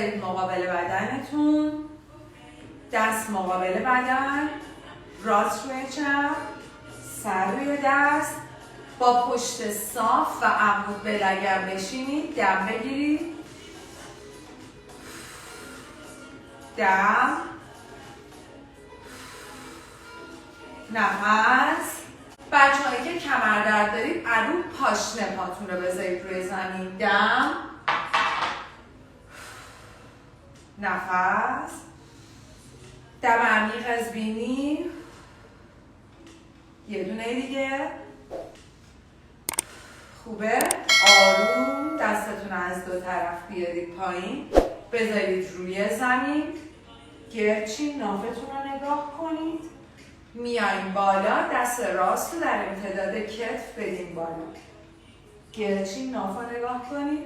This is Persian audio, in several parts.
بذارید مقابل بدنتون، دست مقابل بدن، راست روی چپ، سر روی دست، با پشت صاف و عمود به لگن بشینید، دم بگیرید، دم، نفس. بچه‌هایی که کمر درد دارید رو پاشنه پاتون رو بذارید روی زمین، دم، نفس، دم عمیق از بینی، یه دونه دیگه. خوبه؟ آروم دستتون از دو طرف بیارید پایین، بذارید روی زمین، گرچین نافتون رو نگاه کنید، میایم بالا، دست راست رو در امتداد کتف بدین بالا، گرچین ناف رو نگاه کنید،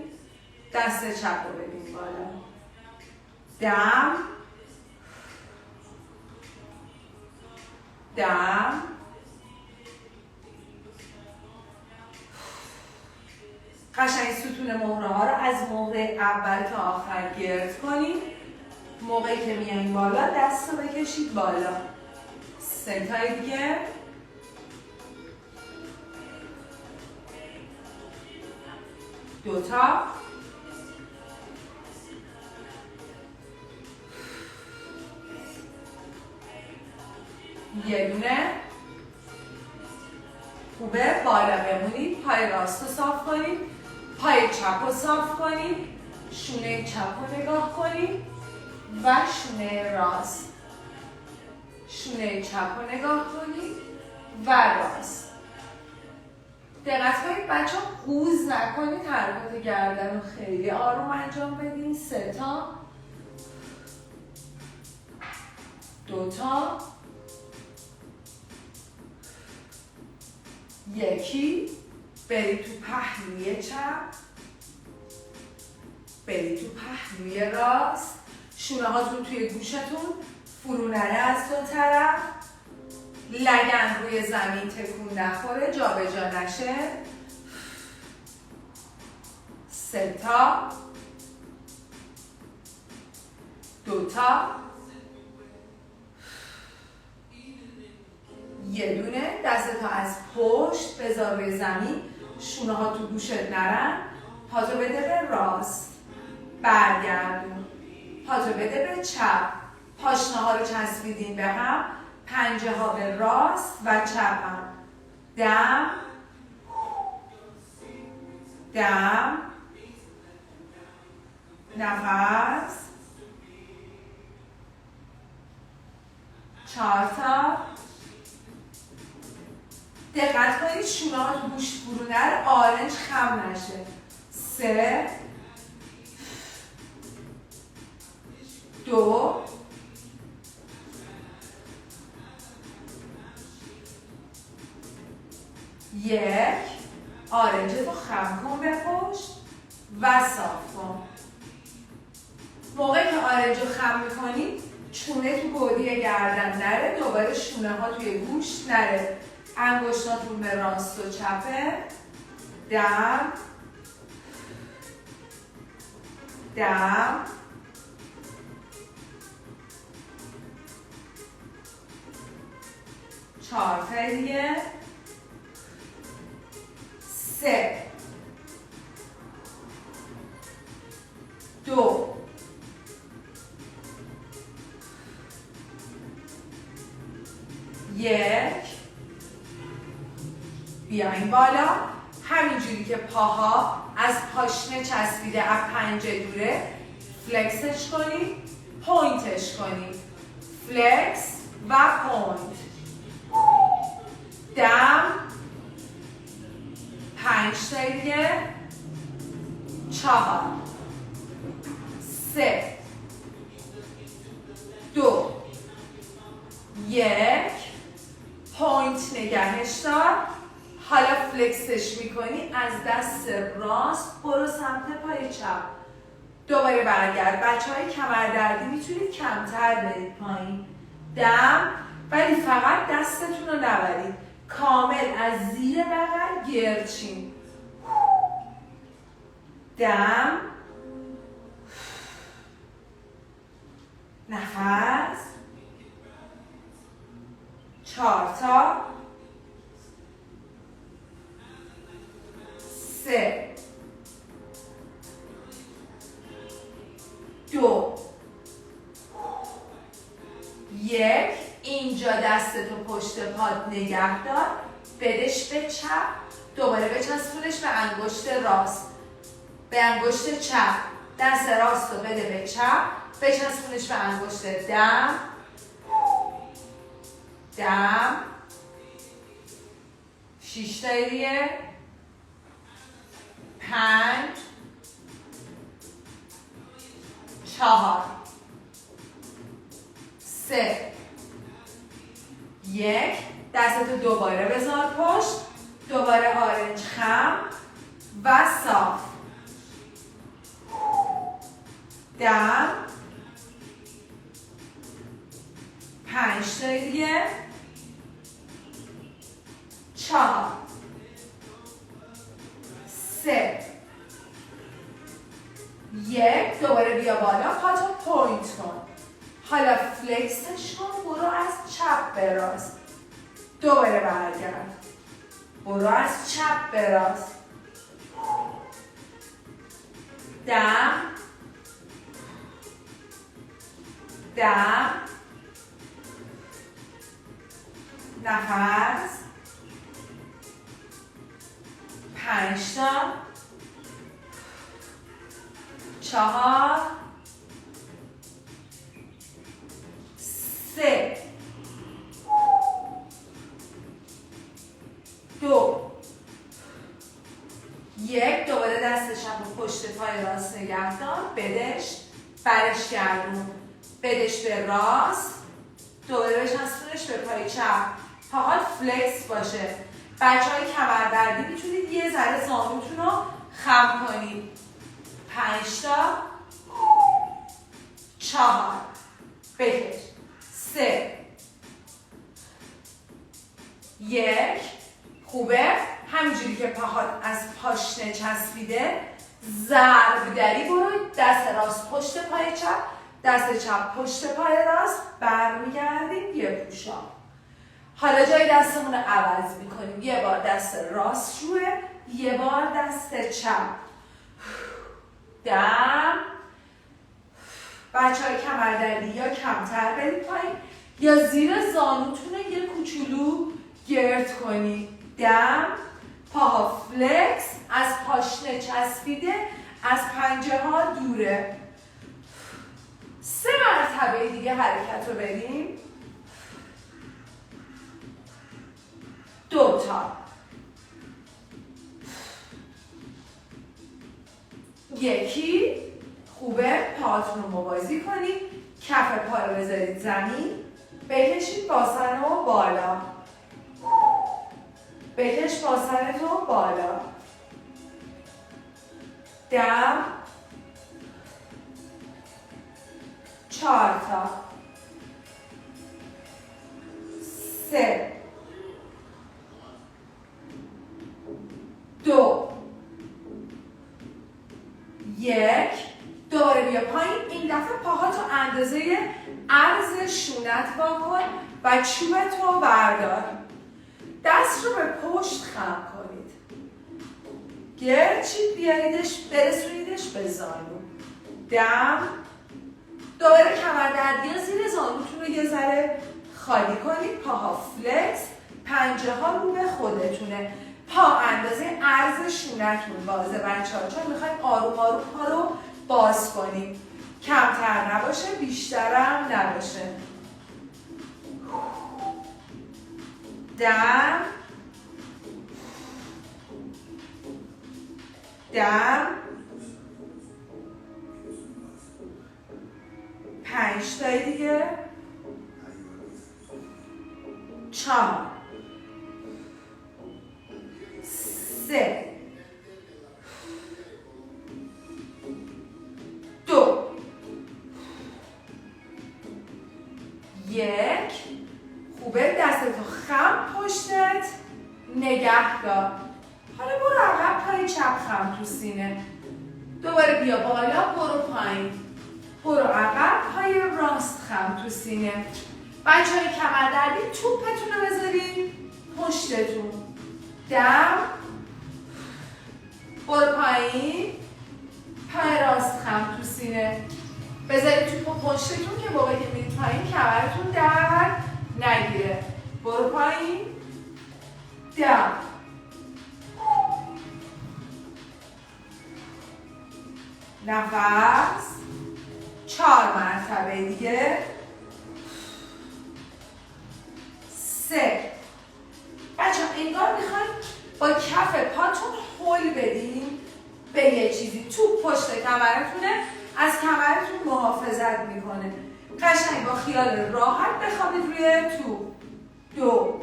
دست چپ رو بدین بالا، دم، دم، قشنگ ستون مهره ها رو از مهره اول تا آخر گرد کنید. موقعی که میاییم بالا دست رو بکشید بالا. 3 تای دیگه. دو تا. یه دونه. خوبه، بالا بمونید، پای راست رو صاف کنید، پای چپ رو صاف کنید، شونه چپ رو نگاه کنید و شونه راست، شونه چپ رو نگاه کنید و راست. دقت کنید بچه ها قوز نکنید، حرکات گردن رو خیلی آروم انجام بدین. 3 تا. 2 تا. 1. برید تو پهلوی چپ، برید تو پهلوی راست، شونه هاتون توی گوشتون، فرو نره از دو طرف، لگن روی زمین تکون نخوره، جا به جا نشه. 3 تا. 2 تا. یه دونه. دستتو از پشت بذار روی زمین، شونه ها تو گوشت نرن، پاتو بده به راست، برگردون، پاتو بده به چپ، پاشنه ها رو چسبیدین به هم، پنجه ها به راست و چپ هم. دم، دم، نفس. 4 تا. دقت کنید شونه ها تو گوش فرو نره، آرنج خم نشه. 3. 2. 1. آرنج رو خم کن به پشت و صاف کن. موقعی که آرنج رو خم میکنید چونه تو گودی گردن نره، دوباره شونه ها توی گوش نره، انگشتاتون به راست و چپه. دم، دم، چهار تا دیگه. 3. 2. 1. بیاین بالا. همینجوری که پاها از پاشنه چسبیده، از پنجه دوره، فلکسش کنید، پوینتش کنید. فلکس و پوینت. دم. 5 تا دیگه. 4. 3. 2. 1. پوینت نگهش دار. حالا فلکسش میکنی، از دست راست برو سمت پای چپ، دوباره برگرد. بچه های کمردردی میتونید کمتر برید پایین. دم، ولی فقط دستتون رو نبرید، کامل از زیر بغل گرچین. دم، نفس. 4 تا. 3 2 1. اینجا دستتو پشت پات نگه دار، بدش به چپ، دوباره بچسبونش به انگشت راست، به انگشت چپ، دست راست رو بده به چپ، بچسبونش به انگشت دم، دم. 6 تا دیگه. 5 4 3 1. دستتو دوباره بذار پشت، دوباره آرنج خم و صاف. دم. 5 تا دیگه. 4 3 1. دوباره بیا بالا، پاتو پوینت کن. حالا فلکسش کن، برو از چپ به راست، دوباره برگرد، برو از چپ به راست. دم. دم. نفس. 5 تا. 4 3 2 1. دوباره دست چپ و پشت پای راست نگه دار، بدش، برش گردون، بدش به راست، دوباره بچسبونش به پای چپ، پاهات فلکس باشه. بچه‌های کمردردی میتونید یه ذره زانوتون رو خم کنید. 5 تا. 4 بکش. 3 1. خوبه. همینجوری که پاهات از پاشنه چسبیده، ضرب دری برو، دست راست پشت پای چپ، دست چپ پشت پای راست، برمیگردیم یه پوشا. حالا جای دستمون رو عوض میکنیم، یه بار دست راست روه، یه بار دست چپ. دم. بچه های کمردردی یا کمتر برید پایین یا زیر زانوتون رو یه کوچولو گرد کنید. دم. پاها فلکس، از پاشنه چسبیده، از پنجه ها دوره. 3 مرتبه دیگه حرکت رو بریم. 2 تا. 1. خوبه. پاهاتون رو موازی کنید، کف پا رو بذارید زمین، بکشید باسن رو بالا، بکش باسن رو بالا. دم. 4 تا. 3 2 1. دوباره بیا پایین. این دفعه پاهاتو اندازه عرض شونت واکن و چوبتو بردار. دست رو به پشت خم کنید. گرچید بیاریدش، برسونیدش به زانو. دم. دوباره کمردردی ها زیر زانوتون رو یه ذره خالی کنید. پاها فلکس، پنجه ها رو به خودتونه. پا اندازه عرض شونتون بازه بچه ها، چون میخوایم آروم آروم پا رو باز کنیم. کمتر نباشه، بیشترم نباشه. دم. دم. 5 تای دیگه. 4 3 2 1. خوبه. دستتو خم پشتت نگه دار. حالا برو عقب، پای چپ خم تو سینه. دوباره بیا بالا، برو پایین، برو عقب، پای راست راست خم تو سینه. بچه های کمر دردی توپتون رو بذارید پشتتون. دم، برو پایین، پای راست خم تو سینه. بذارید توپ پشتتون که موقعی که میرید پایین کمرتون درد نگیره. برو پایین، دم، نفس 4 مرتبه دیگه. 3. بچه انگار میخواید با کف پاتون هل بدین به یه چیزی. توپ پشت کمرتونه، از کمرتون محافظت میکنه. قشنگ با خیال راحت بخوابید روی توپ. 2.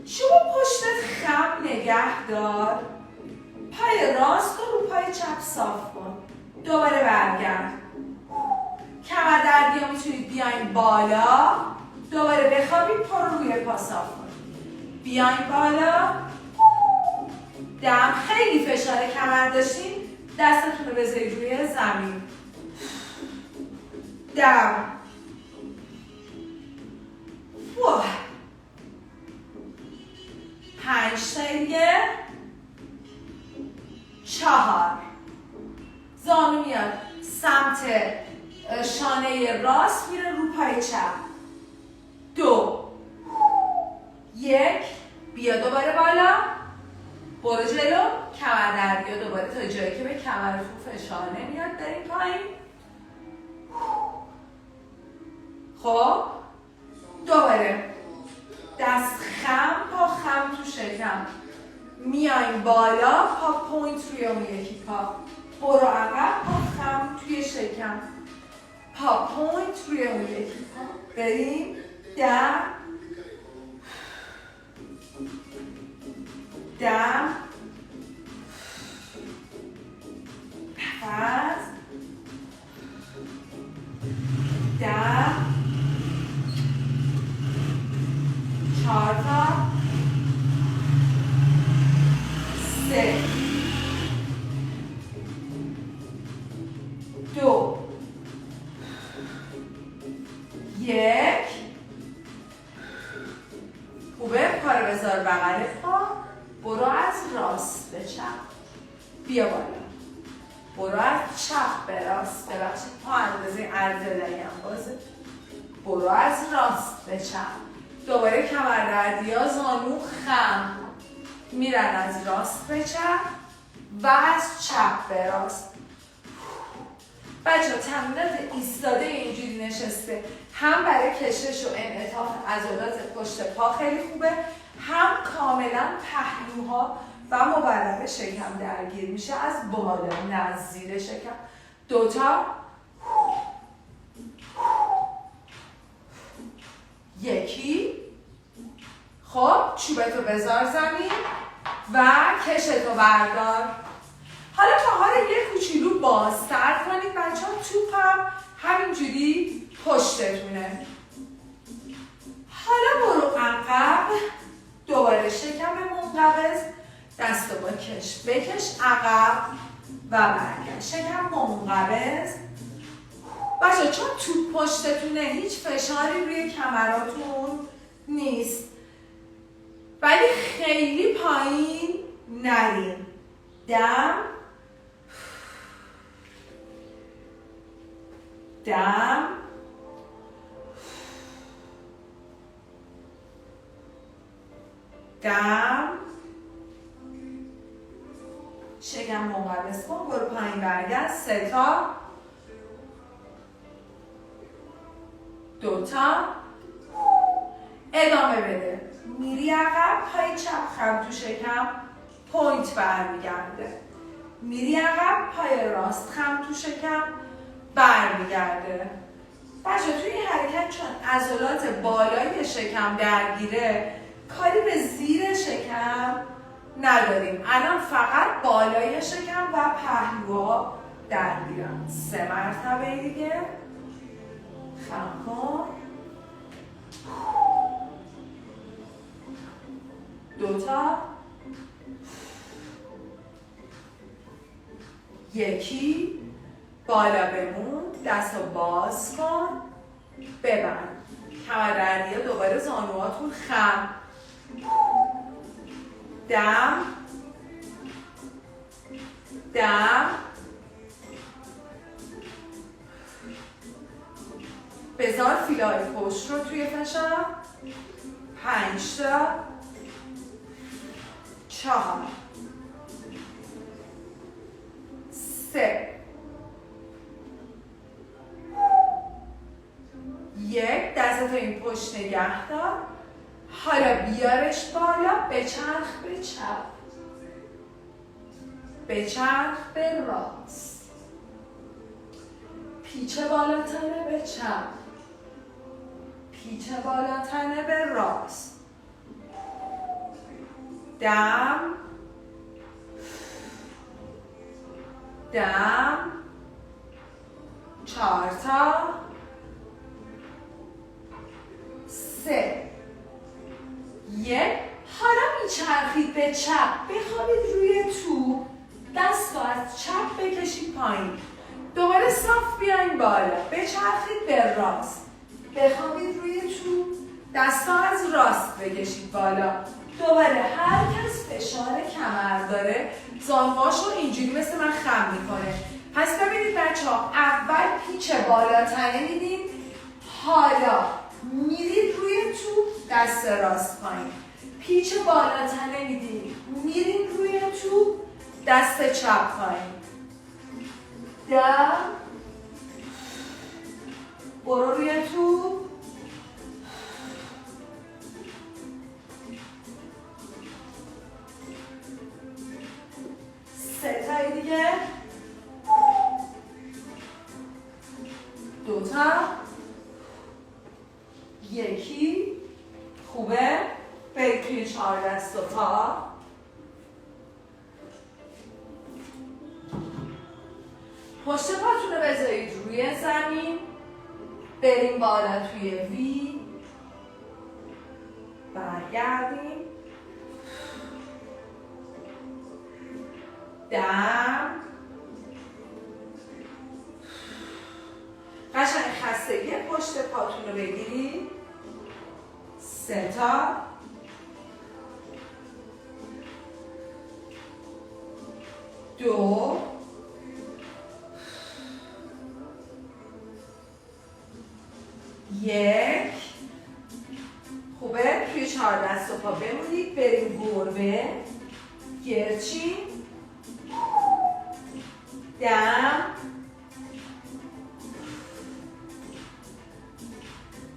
شما پشتت خم نگه دار. پای راست رو پای چپ صاف کن. دوباره برگرد. کمر دردی ها میتونید بیاین بالا. دوباره بخوابید، پا رو روی پا صاف کن. بیاین بالا. دم. خیلی فشار کمر داشتین، دستتون رو بذارید روی زمین. دم. 5 تا دیگه. 4. زانو میاد سمت شانه راست، میره رو پای چپ. 2. 1. بیا دوباره بالا. برو جلو. کمر دردی ها دوباره تا جایی که به کمرتون فشار نمیاد بریم پایین. خب دوباره دست خم، پا خم تو شکم. میایم بالا، پا پوینت روی اون یکی پا. برو عقب، پا خم توی شکم. پا پوینت روی اون یکی پا. بریم. دم، دم، نفس، دم. 4 تا. 3. 2. 1. خوبه. پا رو بذار بغل پا. برو از راست به چپ. بیا بالا. برو از چپ به راست. ببخشید پا اندازه عرض لگن بازه. برو از راست به چپ. دوباره کمر دردی ها زانو خم میرن از راست به چپ و از چپ به راست. بچه ها تمرینات ایستاده اینجوری نشسته هم برای کشش و انعطاف عضلات پشت پا خیلی خوبه، هم کاملا پهلوها و مبرم شکم درگیر میشه از بالا نه از زیر شکم. 2 تا. 1. خب چوبتو بذار زمین و کشتو بردار. حالا پاها رو یه کوچولو بازتر کنید بچه ها. توپم همینجوری پشتتونه. حالا برو عقب. دوباره شکم منقبض. دستو با کش بکش عقب و برگرد. شکم منقبض. بچه چون توپ پشتتونه هیچ فشاری روی کمراتون نیست، ولی خیلی پایین نرین. دم، دم، دم. شکم منقبض کن. برو پایین برگرد. 3 تا. 2 تا. ادامه بده. میری عقب، پای چپ خم تو شکم، پوینت برمیگرده. میری عقب، پای راست خم تو شکم، برمیگرده. بچه توی این حرکت چون عضلات بالای شکم درگیره کاری به زیر شکم نداریم. الان فقط بالای شکم و پهلوها درگیرن. 3 مرتبه دیگه. خم کن. 2 تا. 1. بالا بمون، دست رو باز کن، ببند. کمردردی ها دوباره زانوهاتون خم. دم دم. بذار فیلای پشت رو توی فشار. 5 تا 4 3 1. دستتو این پشت نگه دار. حالا بیارش بالا، بچرخ به چپ، بچرخ به راست، پیچ بالا تنه به چپ، پیچ بالا تنه به راست. دم دم. 4 تا 3 1. حالا میچرخید به چپ، بخوابید روی تو، دست رو از چپ بکشید پایین، دوباره صاف بیاین بالا، بچرخید به راست، بخوابید روی تو، دست ها از راست بکشید بالا، دوباره هر کس فشار کمر داره زانوهاشو اینجوری مثل من خم میکنه. پس ببینید بچه ها، اول پیچ بالا تنه میدیم، حالا میرید روی تو، دست راست پایین، پیچ بالا تنه میدیم، میریم روی تو، دست چپ پایین. دم برو روی تو. 3 تای دیگه. 2 تا. 1. خوبه. برید توی 4 دست و پا. پشت پاتون رو بذارید روی زمین، بریم بالا توی وی، برگردیم، دم. قشنگ خستگی پشت پاتون رو بگیرید. 3 تا. 2 1. خوبه. توی 4 دست و پا بمونید، بریم گربه، گرچین، دم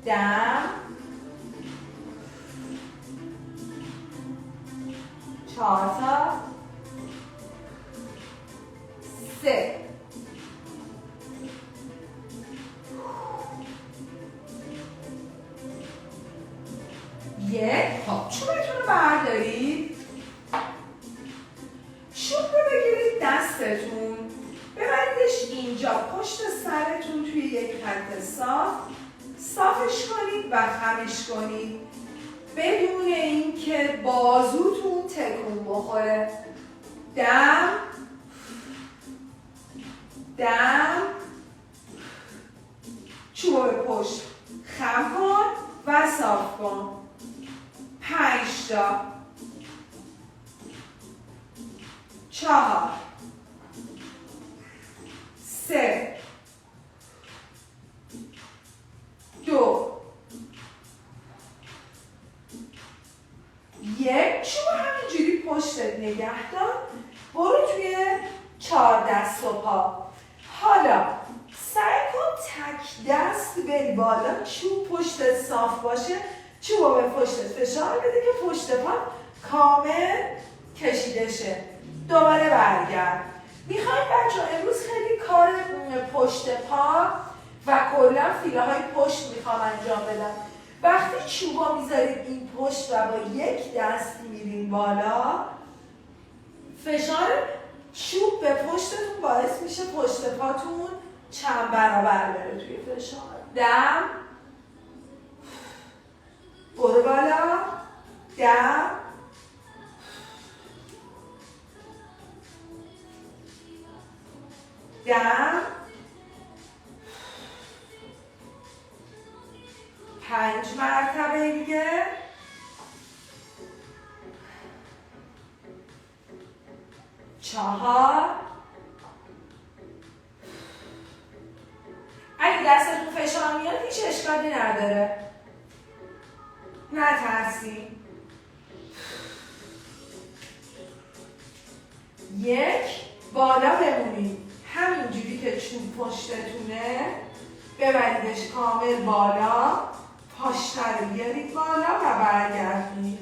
دم. 4 تا. 3 1. خب چوبتون رو بردارید، چوب رو بگیرید دستتون، ببریدش اینجا پشت سرتون توی یک خط صاف، صافش کنید و خمش کنید بدون اینکه بازوتون تکون بخوره. دم دم. چوب به پشت خم کن و صاف کن. 5 تا. 4 3 2 1. چوب همینجوری پشتت نگه دار، برو توی 4 دست و پا. حالا سعی کن تک دست بری بالا، چوب پشتت صاف باشه، چوب به پشتت فشار بده که پشت پا کامل کشیده شه. دوباره برگرد. میخوایم بچه ها امروز خیلی کار پشت پا و کلا فیله های پشت میخوام انجام بدم. وقتی چوبا میذارید این پشت و با یک دست میرین بالا، فشار چوب به پشتتون باعث میشه پشت پاتون چند برابر بره توی فشار. دم برو بالا. دم دم. 5 مرتبه دیگه. چهار. اگه دستتون فشار میاد هیچ اشکالی نداره، نترسین. 1 بالا بمونید، همینجوری که چوب پشتتونه ببریدش کامل بالا، پاشنه رو بیارید بالا و برگردونید.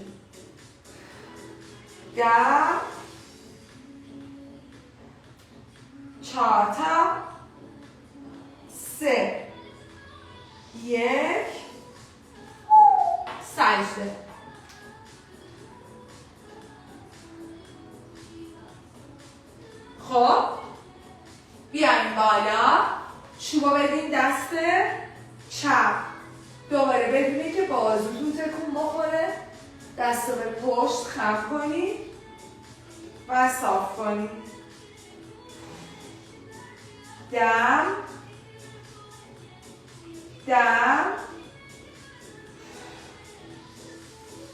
10 4 تا 3 1 سجده. خب بیاین بالا، چوبا بدین دست چپ، دوباره بدونید که بازوتون تکون بخوره، دست رو به پشت خم کنید و صاف کنید. دم دم،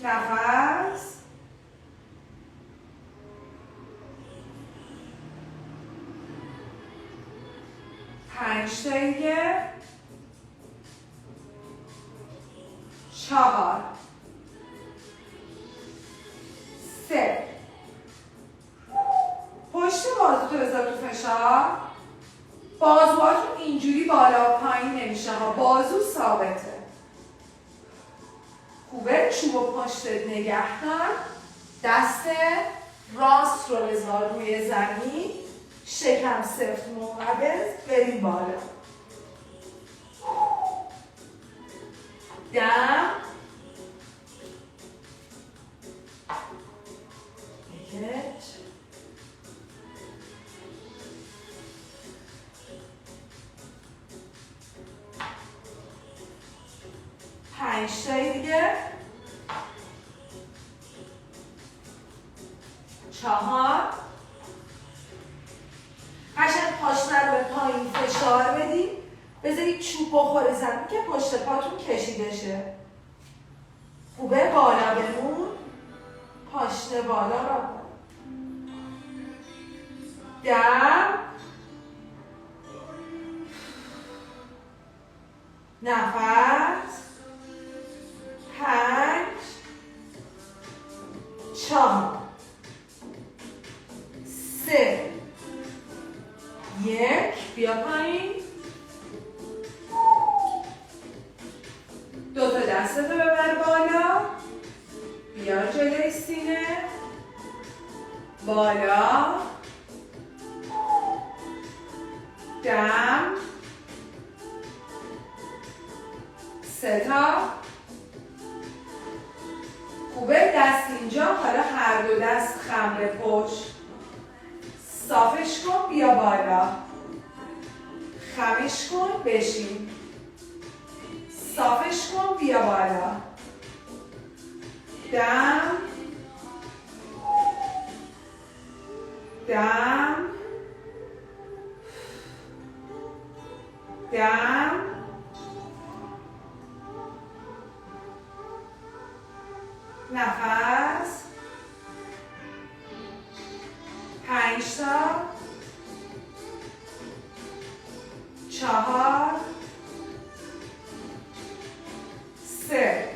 نفس، 5 تا دیگه. 4 3 پشت بازوتو بذار تو فشار، بازوهاتون اینجوری بالا و پایین نمیشه ها، بازو ثابته. خوبه چوب پشتت نگه کن، دست راست رو بذار روی زمین، شکم سفت منقبض، بریم بالا. دم یک 5 تا دیگه. 4 قشنگ پاشنه رو به پایین فشار بدید، بذارید چوب بخوره زمین که پشت پاتون کشیده شه. خوبه بالا بمون، پاشنه بالا را دم، نفس، 5 4 3 1 بیا پایین. 2 تا دستتو ببر بالا، بیا جلوی سینه، بالا، دم، 3 تا. خوبه دست اینجا، حالا هر دو دست خم به پشت، صافش کن بیا بالا، خمش کن بشین، صافش کن بیا بالا. دم دم دم، نفس، 5 تا 4 3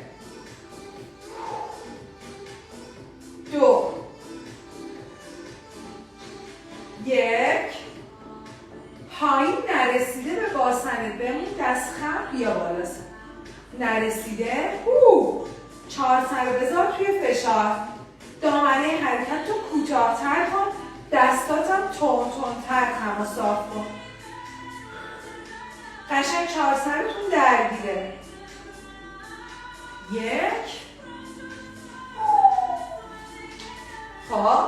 2 1 پایین نرسیده به باسنت بمون، دست خم بیا بالا، نرسیده 4 سر بذار توی فشار، دامنه حرکت رو کوتاه‌تر کن، دستاتم تندتر تماس کن، قشنگ 4 سرتون درگیره. 1 خب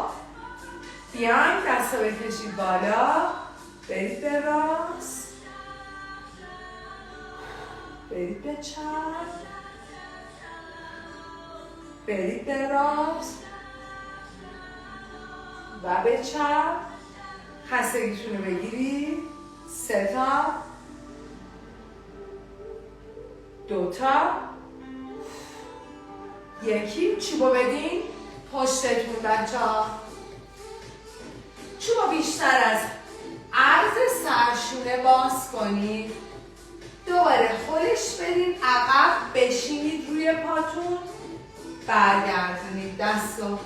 بیاین دست رو بکشید بالا، برید به راست، برید به چپ، برید به راست و به چپ. خستگیتون رو بگیرید. 3 تا 2 تا یکی. چوبو بدین پشتتون بچه‌ها. چوبو بیشتر از عرض سرشونه باز کنید. دوباره خورش بدین عقب، بشینید روی پاتون، برگردونید دستو.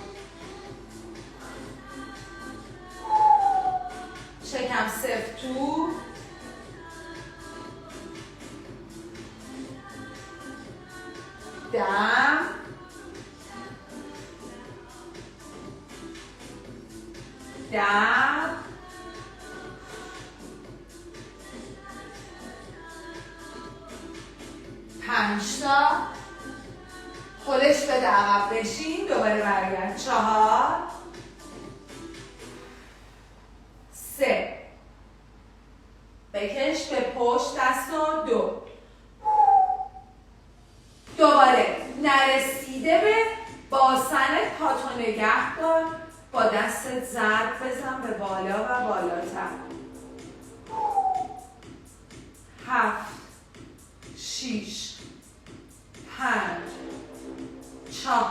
شکم سفت تو. دم. دم. 5 تا. خودش بده عقب بشین، دوباره برگرد. 4 3 بکش به پشت دستو. 2 دوباره نرسیده به باسن پاتو نگه دار، با دستت ضرب بزن به بالا و بالاتر. 7 6 5 4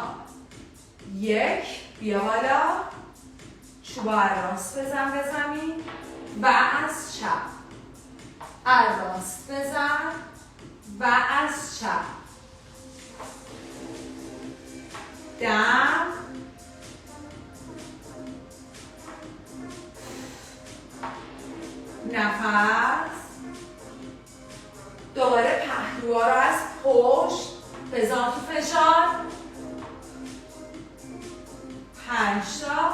1 بیا بالا. چوبا راست بزن به زمین و از چپ. راست بزن و از چپ. دم. نفس. دوباره پهلوها رو از پشت بزن تو فشار. 5 تا.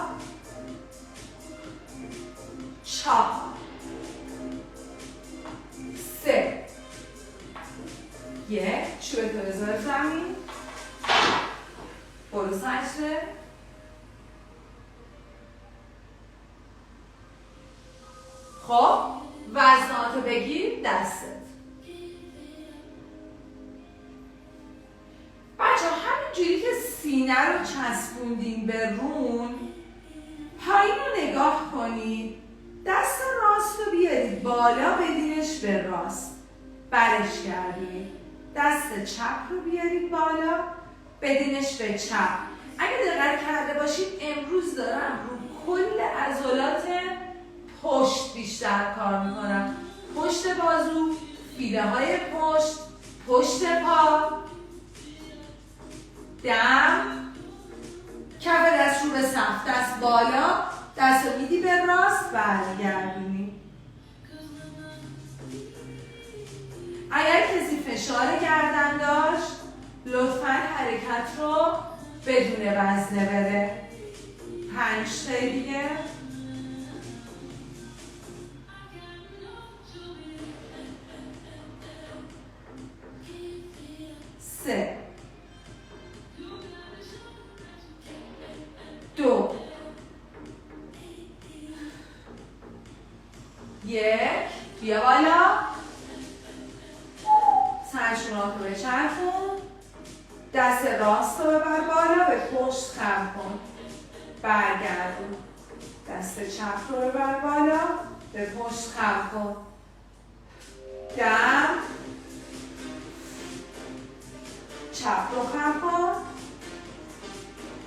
4 3 1 چوبتو بذار زمین. برو سجده. خب وزناتو بگیر دستت. بچه همین جوری که سینه رو چسبوندین به رون، پایین رو نگاه کنید. دست راست رو بیارید بالا، بدینش به راست، برش گردونید. دست چپ رو بیارید بالا، بدینش به چپ. اگه دقت کرده باشید امروز دارم رو کل عضلات پشت بیشتر کار میکنم. پشت بازو، فیله های پشت، پشت پا. دم. کف دست رو به سقف، دست بالا، دست رو میدی به راست، برگردونی. اگر کسی فشار گردن داشت لطفاً حرکت رو بدون وزنه بره. 5 تا دیگه. 3 2 1 بیا بالا. سرشونات رو بچرخون. دست راست رو ببر بالا، به پشت خم کن، برگردون. دست چپ رو ببر بالا، به پشت خم کن. دم. چپ رو خم کن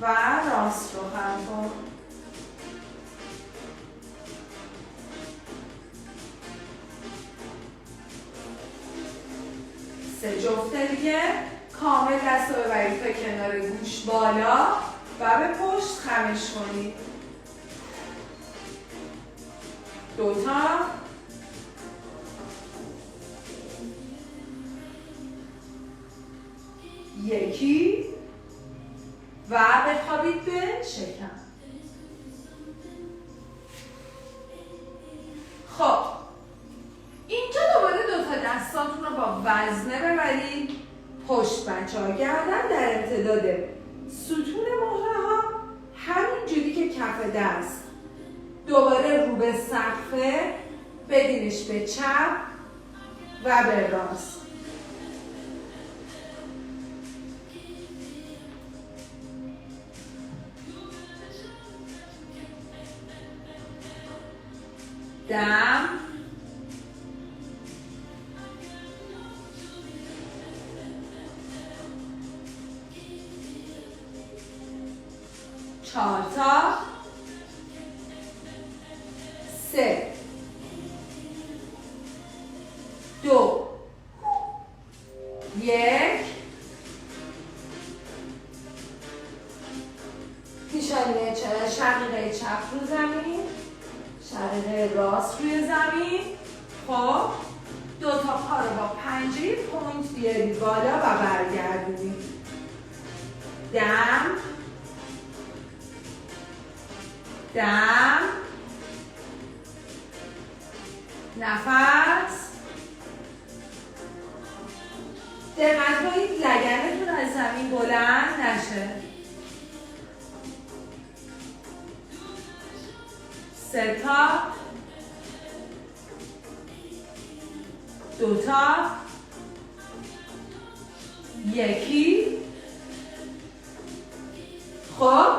و راست رو خم کن. سه جفت دیگه. کامل دست رو ببرید تا کنار گوش بالا و به پشت خمش کنید. 2 تا. یکی و بخوابید به شکم. خب اینجا دوباره 2 تا دستاتون رو با وزنه ببرید پشت بچه‌ها. گردن در امتداد ستون مهره ها، همین جوری که کف دست. دوباره رو به سقفه، بدینش به چپ و به راست. دم. 4 تا 3 2 1 پیشانی شقیقه چپ رو زمین، شقیقه راست روی زمین. خب 2 تا پا رو با پنجه پوینت بیاری بالا و برگردونی. دم دم، نفس. دقت کنید لگنتون از زمین بلند نشه. 3 تا 2 تا 1. خب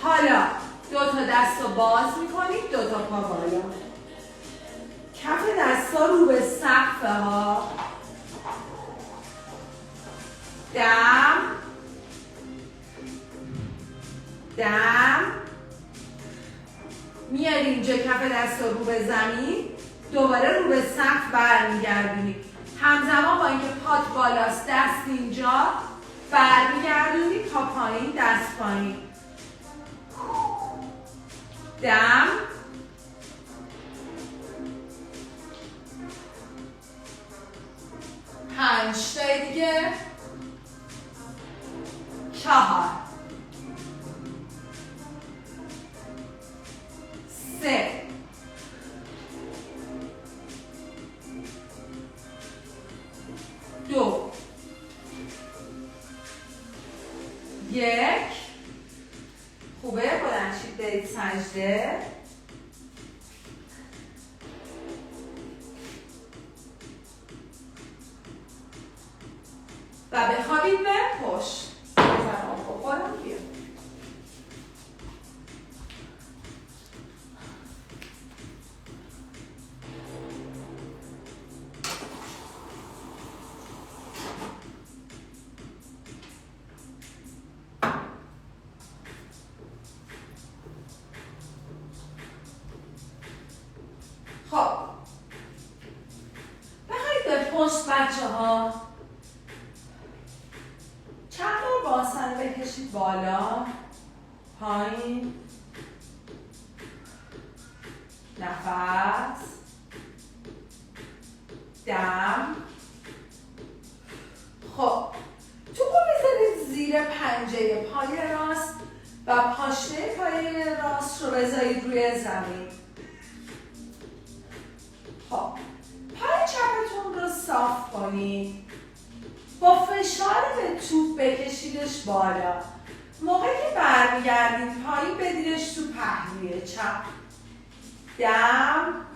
حالا 2 تا دست رو باز میکنید، 2 تا پا بالا. کف دستا رو به سقف ها. دم دم. میاد اینجا کف دستا رو به زمین، دوباره رو به سقف برمیگردونید. همزمان با اینکه پات بالاست دست اینجا، برمیگردونید تا پایین، دست پایین. دم 5 تا دیگه. 4 3 2 1. خوبه، بلند شید برید سجده و بخوابید به پشت. بزنم بخورم بیام. خب بخواید به پشت بچه ها چند بار باسن بکشید بالا، پایین، نفس، دم. خب توپو بذارید زیر پنجه پای راست و پاشنه پای راست رو بذارید روی زمین. خب پای چپتون رو صاف کنید، با فشار به توپ بکشیدش بالا. موقعی که برمیگردید پایین بدیدش تو پهلوی چپ. دم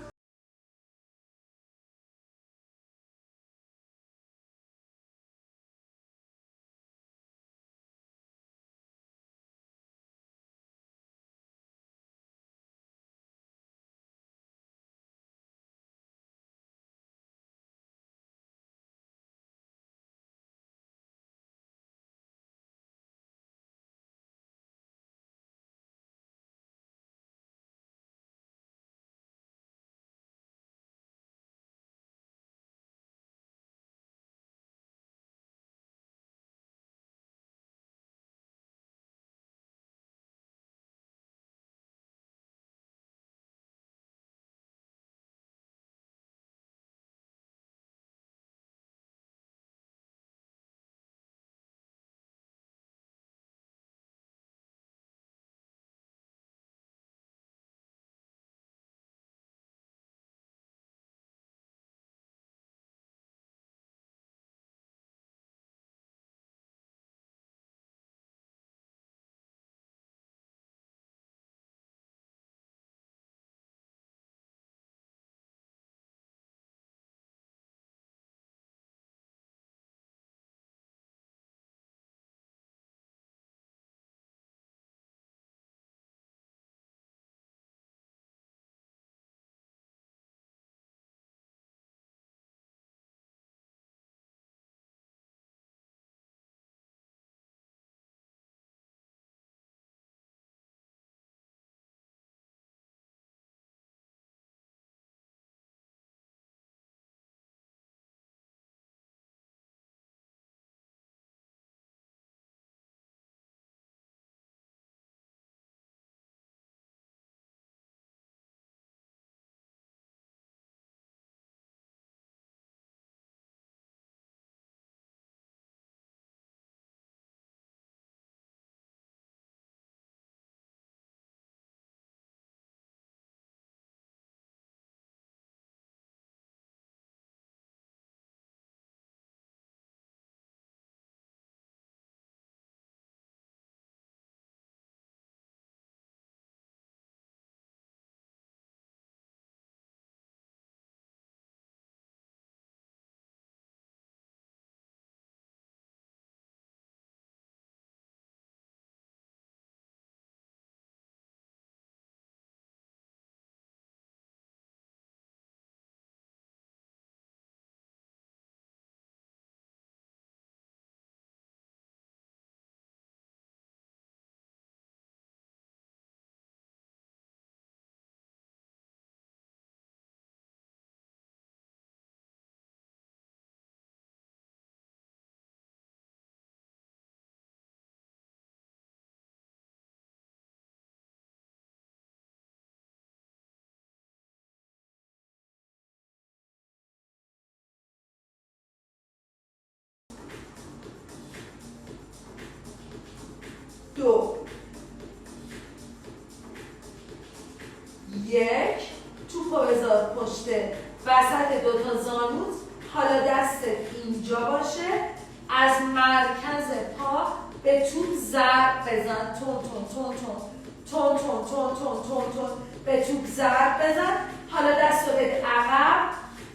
2 1 توپو بذار پشت وسط دوتا زانوت. حالا دستت اینجا باشه، از مرکز پا به توپ ضرب بزن. تون تون تون تون تون تون تون تون تون تون به توپ ضرب بزن. حالا دست رو بده عقب،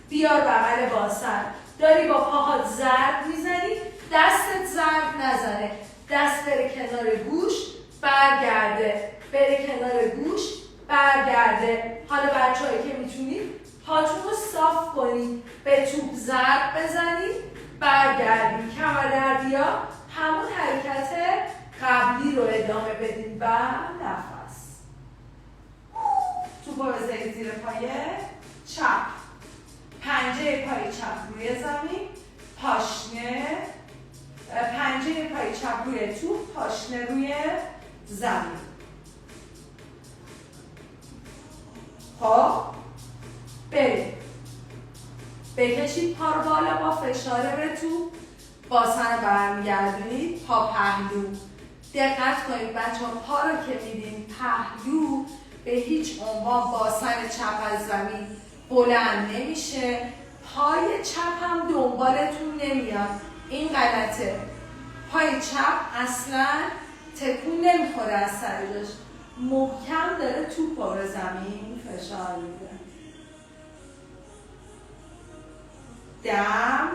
بیار بغل باسن. داری با پاهات ضرب میزنی، دستت ضرب نزنه. دست بره کنار گوش، برگرده، بره کنار گوش، برگرده. حالا بچه‌هایی که میتونید پاتون رو صاف کنید، به توپ ضرب بزنید، برگردید. کمر دردیا همون حرکت قبلی رو ادامه بدید و نفس. توپ رو بذارید زیر پای چپ، پنجه پای چپ روی زمین، پاشنه، پنجه پای چپ روی توپ، پاشنه روی زمین. خب برید بکشید پا رو بالا با فشار به توپ، باسن برمیگردونید پا پهلو. دقت کنید بچه ها، پا رو که میدین پهلو، به هیچ عنوان باسن چپ از زمین بلند نمیشه، پای چپ هم دنبالتون نمیاد. این غلطه. پای چپ اصلا تکون نمیخوره از سر جاش، محکم داره توپ رو به زمین فشار میده. دم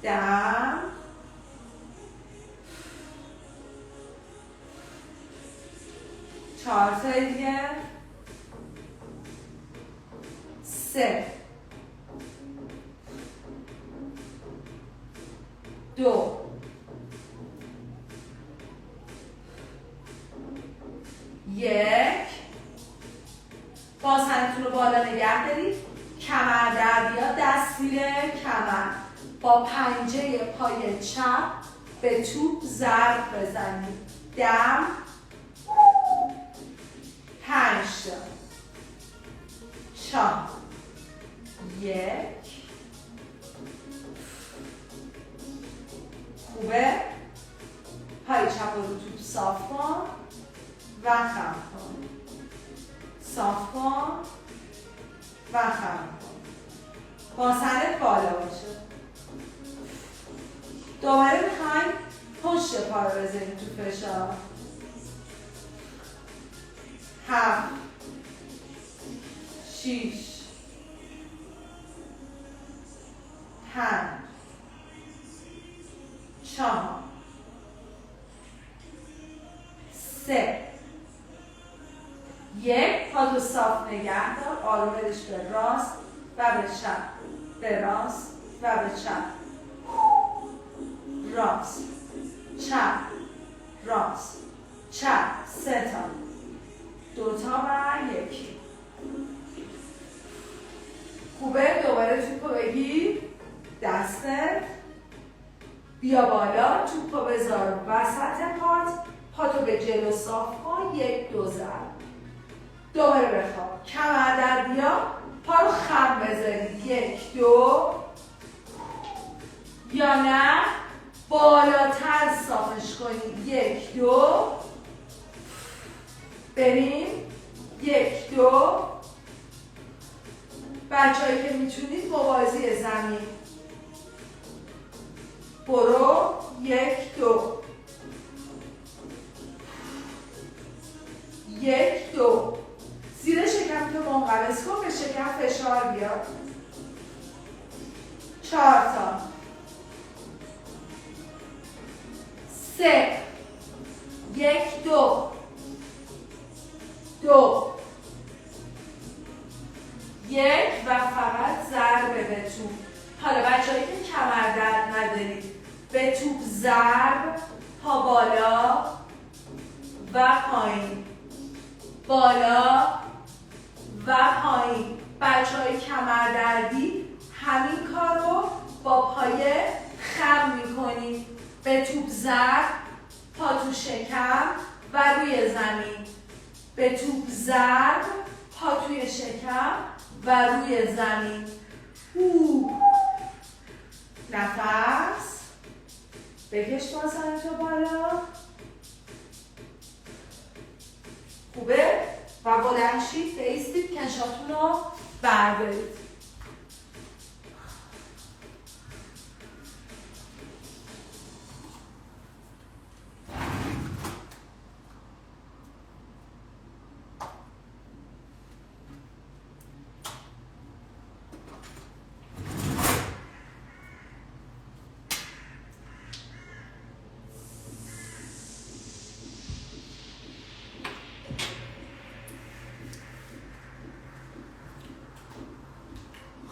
دم 4 تا دیگه، 3 2 1. باسنتون رو بالا نگه دارید. کمر در بیاد، دست زیر کمر. با پنجه پای چپ به توپ ضرب بزنید. دم 5 تا 4 1. خوبه؟ پای چپ رو توپ صاف کن و خم کن. صاف کن و خم کن. باسنت بالا باشه. دوباره میخوایم پشت پا رو بزنیم تو فشار. 7 6 5 4 3 1. پا رو صاف نگه دار. آروم بدش به راست و به چپ، به راست و به چپ، راست چپ راست چپ. 3 تا، 2 تا و 1. خوبه؟ دوباره توپو بگیر، دستت بیا بالا، توپو بذار وسط پات، پاتو به جلو صاف کن. 1 2 ضرب. دوباره بخواب، کمر در بیا، پا رو خم بذارید. 1 2 یا نه بالاتر صافش کنید. 1 2 بریم. 1 2. بچه‌هایی که میتونید موازی زمین برو. 1 2 1 2. زیر شکم تو منقبض کن، به شکم فشار بیاد. 4 تا 3 1 2 2 1 و فقط ضربه به توپ. حالا بچه‌هایی که کمر درد ندارید، به توپ ضرب، پا بالا و پایین، بالا و پایین. بچه‌های کمر دردی همین کار رو با پای خم می‌کنید. به توپ ضرب، پا تو شکم و روی زمین. به توپ ضرب، پا توی شکم و روی زمین. نفس. بکش بازن تو بالا. خوبه؟ و بلند شید، بایستید، کنشاتون رو بردارید.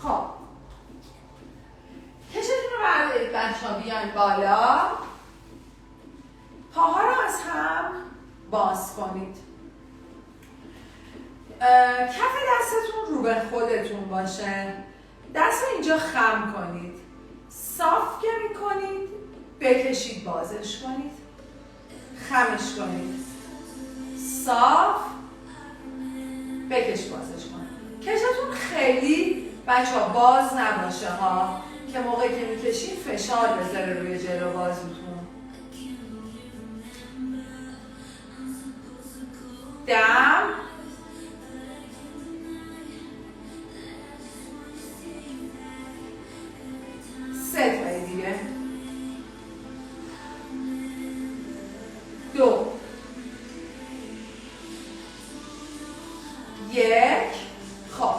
خب کشتون رو بردارید بچه ها، بیاین بالا. پاها رو از هم باز کنید. کف دستتون رو به خودتون باشه. دست رو اینجا خم کنید. صاف که میکنید بکشید بازش کنید. خمش کنید. صاف بکش بازش کنید. کشتون خیلی بچه ها باز نباشه ها، که موقعی که میکشید فشار بذاره روی جلو بازوتون. دم. سه تایی دیگه. دو. یک. خب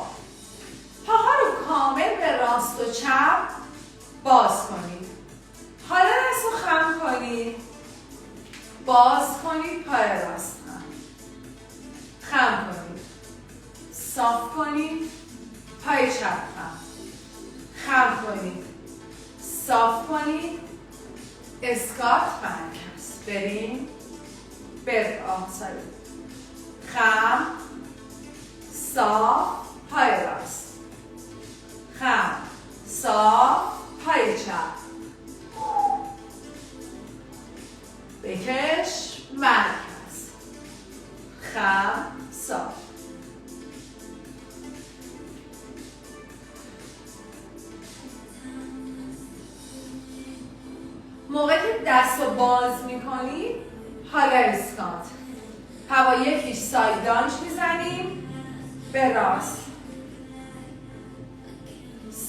پاها رو کامل به راست و چپ باز کنید. حالا دست رو خم کنید. باز کنید، پای راست خم کنید. صاف کنید، پای چپ خم کنید. صاف کنید. اسکات مرکز. بریم. خم. صاف. پای راست. خم. صاف. پای چپ. بکش. مرکز. خم. صاف. موقعی که دست رو باز میکنید، حالا اسکات. هوا یکیش ساید لانج میزنیم به راست.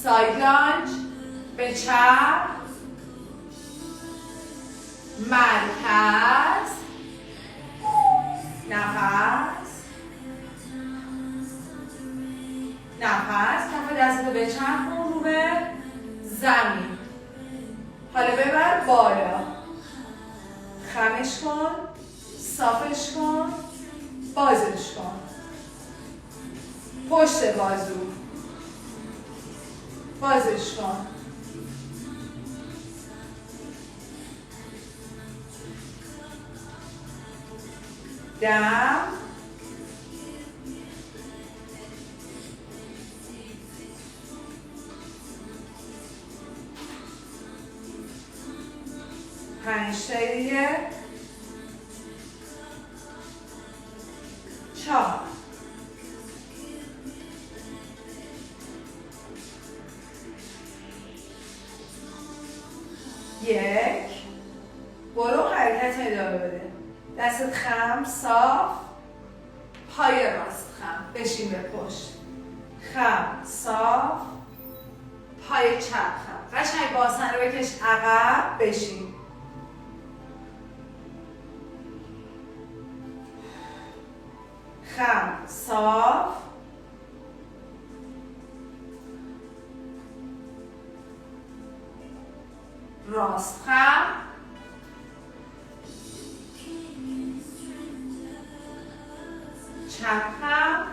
ساید لانج به چپ. مرکز. نفس. کف دست رو بچرخون رو به زمین. حالا ببر بالا. خمش کن. صافش کن. بازش کن. پشت بازو. بازش کن. دم. پنج تایی دیگه. 4. یک. برو حرکت ادامه بده. دستت خم. صاف. پای راست خم. بشین به پشت. خم. صاف. پای چپ خم. قشنگ باسن رو بکش عقب. بشین. خم. صاف. راست خم. چپ خم.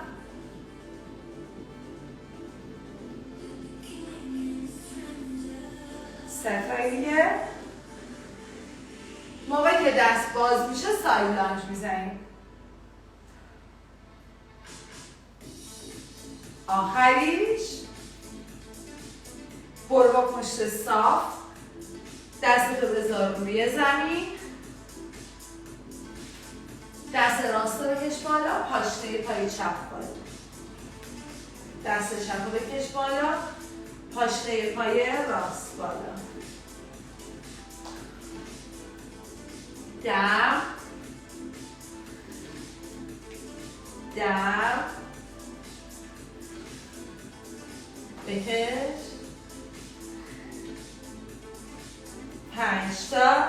سه تا دیگه. موقعی که دست باز میشه ساید لانج میزنیم. آخریش برو با پشت صاف. دستتو بذار روی زمین. دست راست رو بکش بالا. پاشنه پای چپ بالا. دست چپ رو بکش بالا. پاشنه پای راست بالا. دم دم بکش 5 تا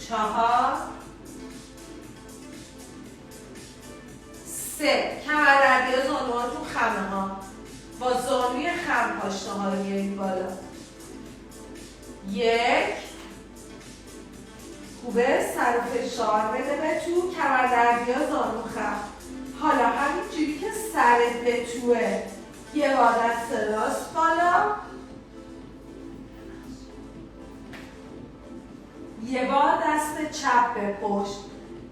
4 3 کمربندی زانوهاتون خمه ها با زانوی خم پاشنه ها رو بیارید بالا 1 خوبه سر فشار بده به تو کمربندی زانو خم حالا همینجوری که سرت به توه یه بار دست راست بالا یه بار دست چپ به پشت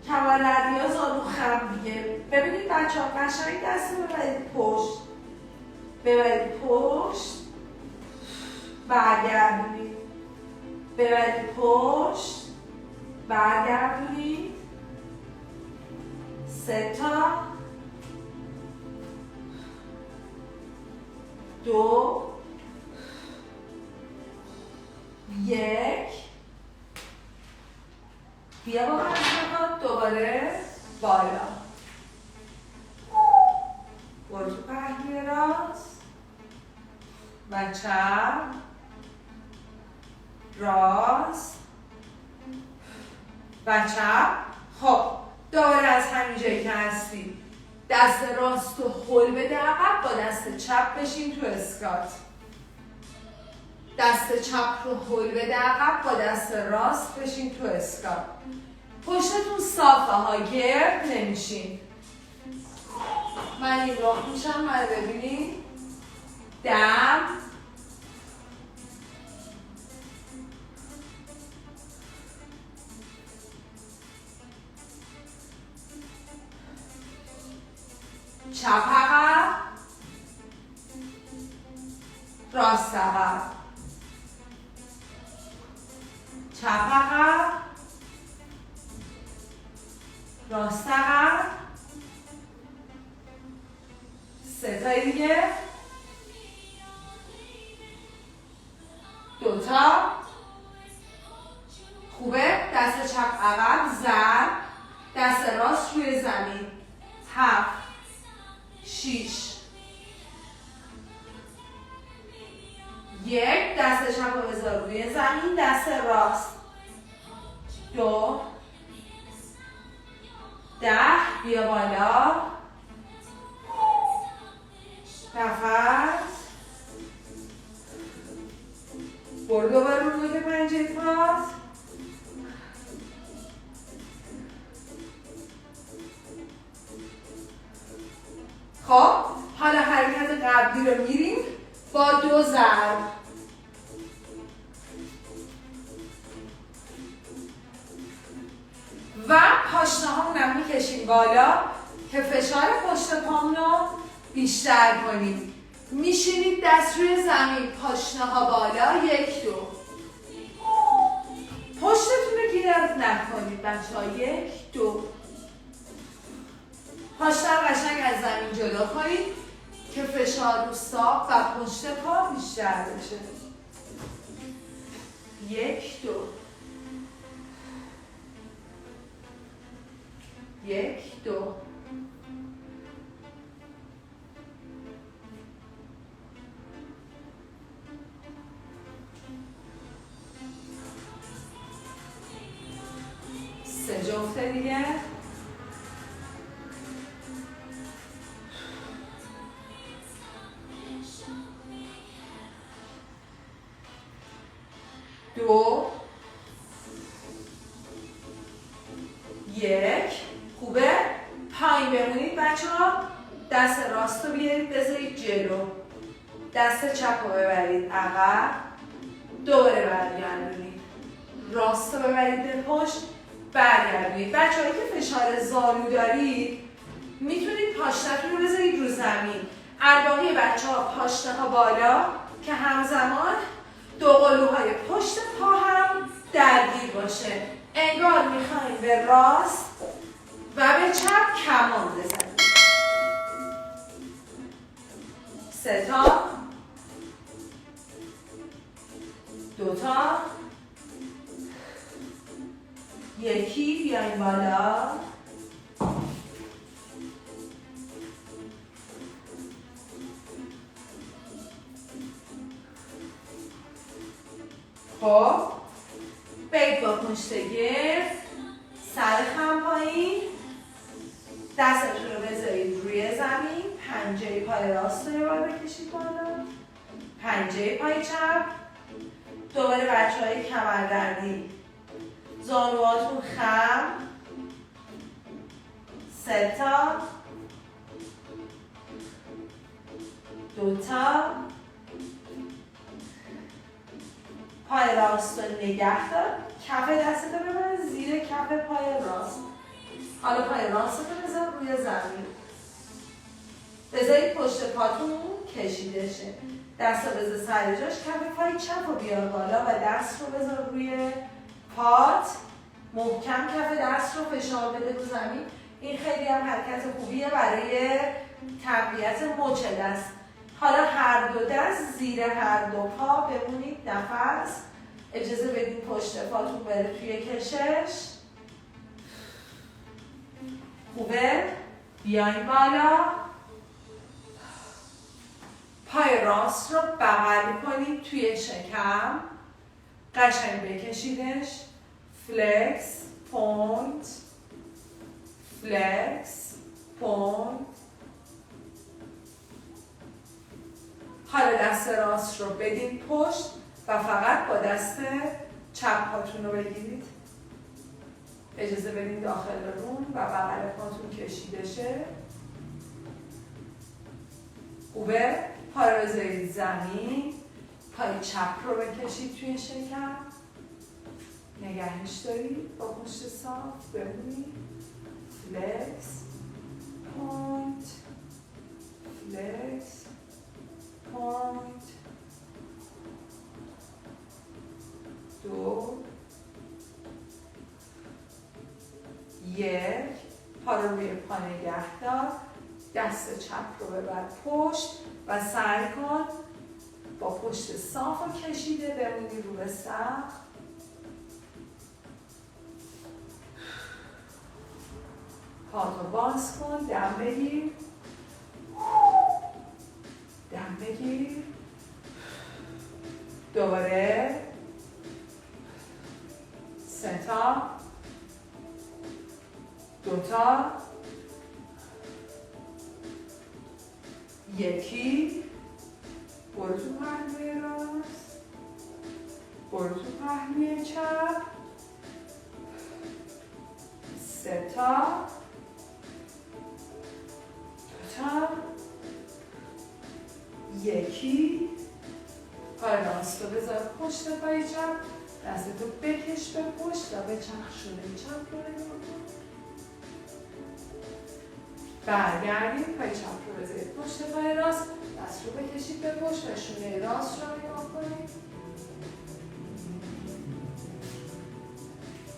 کمربندی زانو خم دیگه ببینید بچه ها قشنگ دست ببرید پشت ببرید پشت برگردونید ببرید پشت برگردونید 3 تا 2 1 بیا با پشت دوباره بالا برو تو پهلوی راست و چپ راست و چپ خب دوباره از همین جایی که هستی دست راست رو هل بده عقب با دست چپ بشین تو اسکات دست چپ رو هل بده عقب با دست راست بشین تو اسکات پشتتون صافه ها گرد نمیشین من این راه میشم من ببینید دم چپ عقب راست عقب چپ عقب راست عقب 3 تا دیگه 2 تا خوبه دست چپ عقب ضرب دست راست روی زمین 7 6 1 دست چپ رو بذار روی زمین دست راست 2 10 بیا بالا نفس برو دوباره رو نوک پنجه پاس خب حالا حرکت قبلی رو میریم با 2 ضرب و پاشنه هامونم میکشیم بالا که فشار پشت پامون رو بیشتر کنیم میشینید دست روی زمین پاشنه ها بالا 1 2 پشتتون رو گرد نکنید بچه ها 1 2 پاشنه قشنگ از زمین جدا کنید که فشار رو ساق و پشت پا بیشتر بشه 1 2 1 2 3 جفت دیگه 2 1 خوبه پایین بمونید بچه ها دست راست رو بیارید بذارید جلو دست چپ رو ببرید عقب دوباره برگردونید راست رو ببرید به پشت برگردونید بچه هایی که فشار زانو دارید میتونید پاشنتون رو بذارید رو زمین الباقی بچه ها پاشنه ها بالا که همزمان دو قلوهای پشت پا هم درگیر باشه انگار میخوایم به راست و به چپ کمان بزنیم 3 تا 2 تا یکی، بیاین بالا. خب بیت با پشت گرد، سر خم پایین، دستتون رو بذارید روی زمین، پنجه پای راست رو باید بکشید بالا، پنجه پای چپ. دوباره بچه‌های کمردردی، زانوهاتون خم، 3 تا، 2 تا، پای راست رو نگه دار، کف دستتو ببر زیر کف پای راست. حالا پای راست رو بذار روی زمین، بذارید پشت پاتون کشیده شه، دست رو بذار سر جاش، کف پای چپ رو بیار بالا و دست رو بذار روی پات، محکم کف دست رو فشار بده رو زمین. این خیلی هم حرکت خوبیه برای تقویت مچ دست. حالا هر دو دست زیر هر دو پا بمونید، نفس اجازه بدید پشت پاتون بره توی کشش. خوبه؟ بیاین بالا، پای راست رو بغل کنید توی شکم، قشنگ بکشیدش، فلکس، پوینت، فلکس، پوینت. حالا دست راست رو بدین پشت و فقط با دست چپ پاتون رو بگیرید. اجازه بدین داخل روم و بغل پاتون کشیده شه. خوبه؟ پا رو بذارید زمین، پای چپ رو بکشید توی شکم، نگهش دارید با پشت صاف، بمونید. فلکس، پوینت، فلکس، پوینت، 2، 1. پا رو روی پا نگه دار، دست چپ رو ببر پشت و سعی کن با پشت صاف و کشیده بمونی رو به سقف. پاتو باز کن، دم بگیر، دم بگیر. دوباره 3 تا، 2 تا، 1. برو تو پهلوی راست، برو تو پهلوی چپ، 3 تا، 2 تا، 1. پای راست رو بذار پشت پای چپ، دستتو بکش به پشت و بچرخ شونه چپ رو نگاه کن. برگردید، پای چپ رو بذارید پشت پای راست، دست رو بکشید به پشت و شونه راست رو نگاه کنید.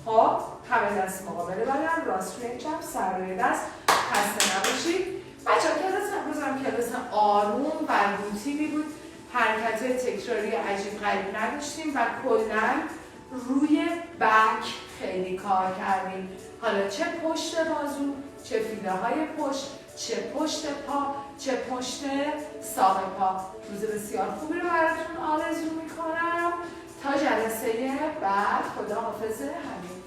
خب همه دست مقابل بدن، راست روی چپ، سر روی دست، خسته نباشید. بچه‌ها کلاس امروز هم کلاس آروم و روتینی بود، حرکت تکراری عجیب غریب نداشتیم و کلاً روی بک خیلی کار کردیم. حالا چه پشت بازو، چه فیله های پشت، چه پشت پا، چه پشت ساق پا. روز بسیار خوبی رو براتون آرزو میکنم. تا جلسه بعد، خداحافظ همگی.